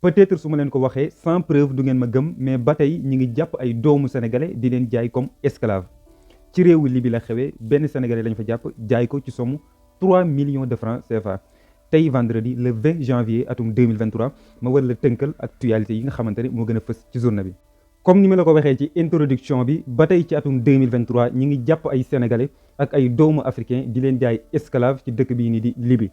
peut-être su ma leen ko waxee sans preuve du ngeen ma gëm mais ba tey ñi ngi jàpp ay doomu sénégalais di leen jaay comme esclave ci réewu Libye la xewee benn sénégalais lañ fa jàpp jaay ko ci somme 3 millions de francs CFA tey vendredi le 20 janvier atum 2023 ma war la tënkal actualité yi nga xamante ne moo gën a fës ci journée bi. comme ni ma la ko waxee ci introduction bi ba tey ci atum 2023 ñi ngi jàpp ay sénégalais ak ay doomu africain di leen jaay esclave ci dëkk bii nii di Libye.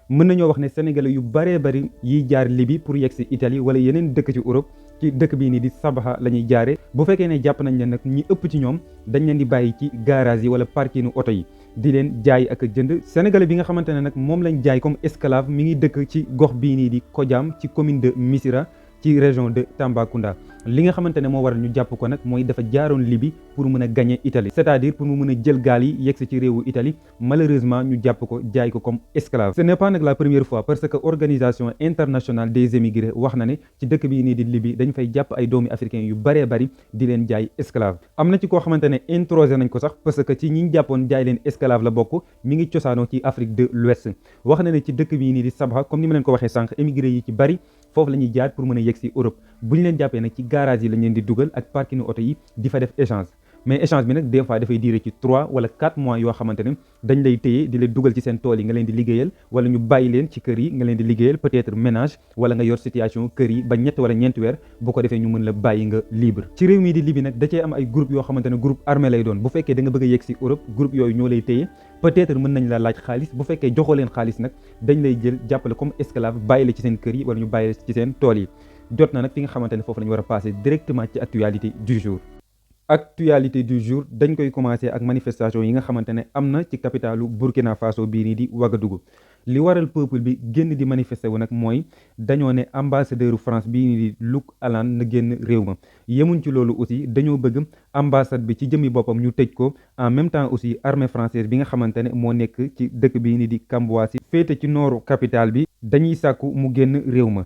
mën nañoo wax ne sénégalais yu baree bari yiy jaar Libye pour yegg si Italie wala yeneen dëkk ci Europe ci dëkk bii nii di Sabaha la ñuy jaare bu fekkee ne jàpp nañ leen nag ñi ëpp ci ñoom dañ leen di bàyyi ci garage yi wala parkinu oto yi di leen jaay ak jënd sénégalais bi nga xamante ne nag moom lañ jaay comme esclave mi ngi dëkk ci gox bii nii di Kodiam ci commune de Missirah ci région de Tambacounda li nga xamante ne moo waral ñu jàpp ko nag mooy dafa jaaroon Libye pour mën a gagner Italie c'est-à-dire pour mu mën a jël gaal yi yegsi ci réewu Italie malheureusement ñu jàpp ko jaay ko comme esclave. ce n'est pas nag la première fois parce que organisation internationale des émigrés wax na ne ci dëkk bii nii di Libye dañ fay jàpp ay doomi africains yu baree bari di leen jaay esclave. am na ci koo xamante ne introsé nañ ko sax parce que ci ñi ñu jàppoon jaay leen esclave la bokk mi ngi cosaanoo ci Afrique de l'Ouest wax na ne ci dëkk bii nii di Sabha comme ni ma leen ko waxee sànq émigré yi ci bari foofu la ñuy jaar pour mën a yegg si Europe bu ñu leen jàppee nag ci garage yi lañ leen di dugal ak parking oto yi di fa def échange mais échange bi nag des fois dafay diire ci 3 wala 4 mois yoo xamante ne dañ lay téye di leen dugal ci seen tool yi nga leen di liggéeyal wala ñu bàyyi leen ci kër yi nga leen di liggéeyal peut-être ménage wala nga yor situation kër yi ba ñett wala ñeenti weer bu ko defee ñu mën la bàyyi nga libre ci réew mii di Libye nag da cee am ay groupe yoo xamante ne groupe armé lay doon bu fekkee da nga bëgg a yegg si Europe groupe yooyu ñoo lay téye peut-être mën nañ la laaj xaalis bu fekkee joxoo leen xaalis nag dañ lay jël jàppale comme esclave bàyyi la ci seen kër yi wala ñu bàyyi la ci seen tool yi jot na nag fi nga xamante ne foofu la ñu war a passer directement ci actualité du jour. actualité du jour dañ koy commencer ak manifestation yi nga xamante ne am na ci capitalu Burkina Faso bii nii di Ouagadougou li waral peuple bi génn di manifester wu nag mooy dañoo ne ambassadeur France bii nii di Luc Allan na génn réew ma yemuñ ci loolu aussi dañoo bëgg ambassade bi ci jëmmi boppam ñu tëj ko en même temps aussi armée française bi nga xamante ne moo nekk ci dëkk bii nii di Kambouassi féete ci nooru capitale bi dañuy sàkku mu génn réew ma.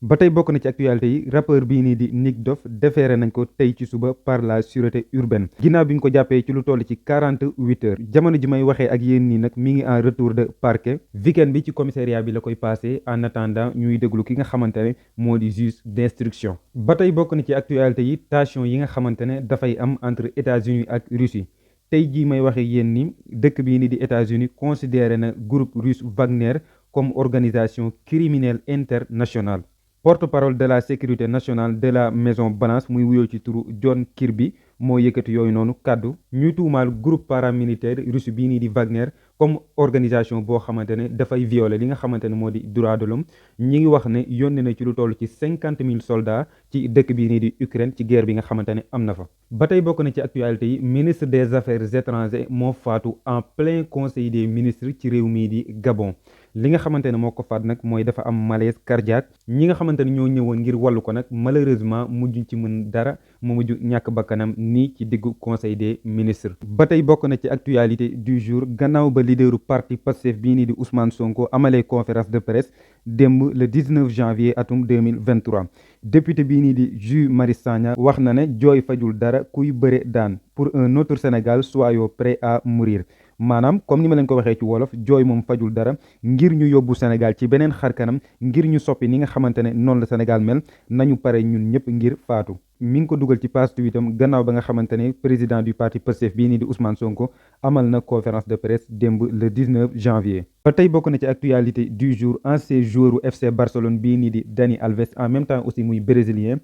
ba tey bokk na ci actualité yi rappeur bii nii di Nick Doff déféré nañ ko tey ci suba par la sûreté urbaine ginnaaw bi ñu ko jàppee ci lu toll ci 48 heures jamono ji may waxee ak yéen nii nag mi ngi en retour de parquet weekend bi ci commissariat bi la koy passé en attendant ñuy déglu ki nga xamante ne moo di juge d'instruction. ba tey bokk na ci actualité yi tension yi nga xamante ne dafay am entre États-Unis ak Russie tey jii may waxee yéen ni dëkk bii nii di États-Unis considéré na groupe russe Wagner comme organisation criminelle internationale. porte-parole de la sécurité nationale de la Maison Blanche muy wuyoo ci turu John Kirby moo yëkkati yooyu noonu kàddu ñuy tuumaal groupe paramilitaire russe bii nii di Wagner comme organisation boo xamante ne dafay violer li nga xamante ne moo di droit de l'homme ñi ngi wax ne yónnee na ci lu toll ci 50 000 soldats ci dëkk bii nii di Ukraine ci guerre bi nga xamante ne am na fa. ba tey bokk na ci actualité yi ministre des affaires étrangères moo faatu en plein conseil des ministres ci réew mii di Gabon. li nga xamante ne moo ko faat nag mooy dafa am malaise cardiaque ñi nga xamante ne ñoo ñëwoon ngir wàllu ko nag malheureusement mujj ci mën dara mu mujj ñàkk bakkanam nii ci diggu conseil des ministres. ba tey bokk na ci actualité du jour gannaaw ba leaderu parti Pastef bii nii di Ousmane Sonko amalee conférence de presse démb le 19 janvier atum 2023 député bii nii di Guy Marius Sagna wax na ne jooy fajul dara kuy bëre daan pour un autre Sénégal soyons prêts à mourir. maanaam comme ni ma leen ko waxee ci wolof jooy moom fajul dara ngir ñu yóbbu Sénégal ci beneen xar kanam ngir ñu soppi ni nga xamante ne noonu la Sénégal mel nañu pare ñun ñëpp ngir faatu. mi ngi ko dugal ci page Twitteram gannaaw ba nga xamante ne président du parti Pastef bii nii di Ousmane Sonko amal na conférence de presse démb le 19 janvier. ba tey bokk na ci actualité du jour ancien joueur u FC Barcelone bii nii di Dani Alves en même temps aussi muy brésilien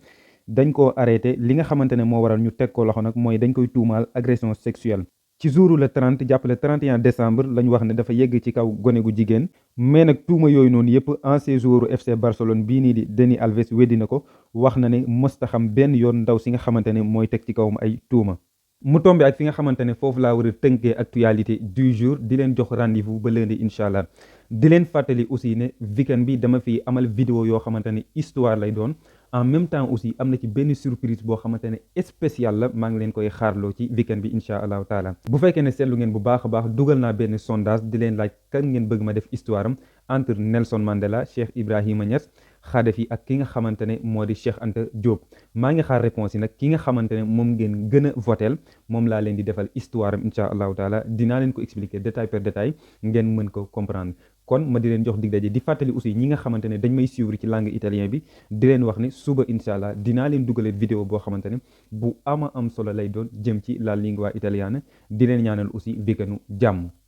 dañ koo arrêté li nga xamante ne moo waral ñu teg ko loxo nag mooy dañ koy tuumaal agression sexuelle. ci jouru le 30 jàpp le 31 décembre la ñu wax ne dafa yegg ci kaw gone gu jigéen mais nag tuuma yooyu noonu yëpp ancien joueur FC Barcelone bii nii di Dani Alves weddi na ko wax na ne mësta xam benn yoon ndaw si nga xamante ne mooy teg ci kawam ay tuuma. mu tombe ak fi nga xamante ne foofu laa war a tënkee actualité du jour di leen jox rendez-vous ba lundi incha allah di leen fàttali aussi ne weekend bi dama fi amal vidéo yoo xamante ne histoire lay doon. en même temps aussi am na ci benn surprise boo xamante ne spécial la maa ngi leen koy xaarloo ci weekend bi incha allahu taala bu fekkee ne seetlu ngeen bu baax a baax dugal naa benn sondage di leen laaj kan ngeen bëgg ma def histoire am entre Nelson Mandela Cheikh Ibrahima Niass Kadhafi ak ki nga xamante ne moo di Cheikh Anta Diop maa ngi xaar réponse yi nag ki nga xamante ne moom ngeen gën a votel moom laa leen di defal histoire am incha allahu taala dinaa leen ko expliquer détail par détail ngeen mën ko comprendre kon ma di leen jox dig daje di fàttali aussi ñi nga xamante ne dañ may suivre ci langue italien bi di leen wax ne suba incha allah dinaa leen dugalee vidéo boo xamante ne bu ama am solo lay doon jëm ci la lingua italiana di leen ñaanal aussi weekend jàmm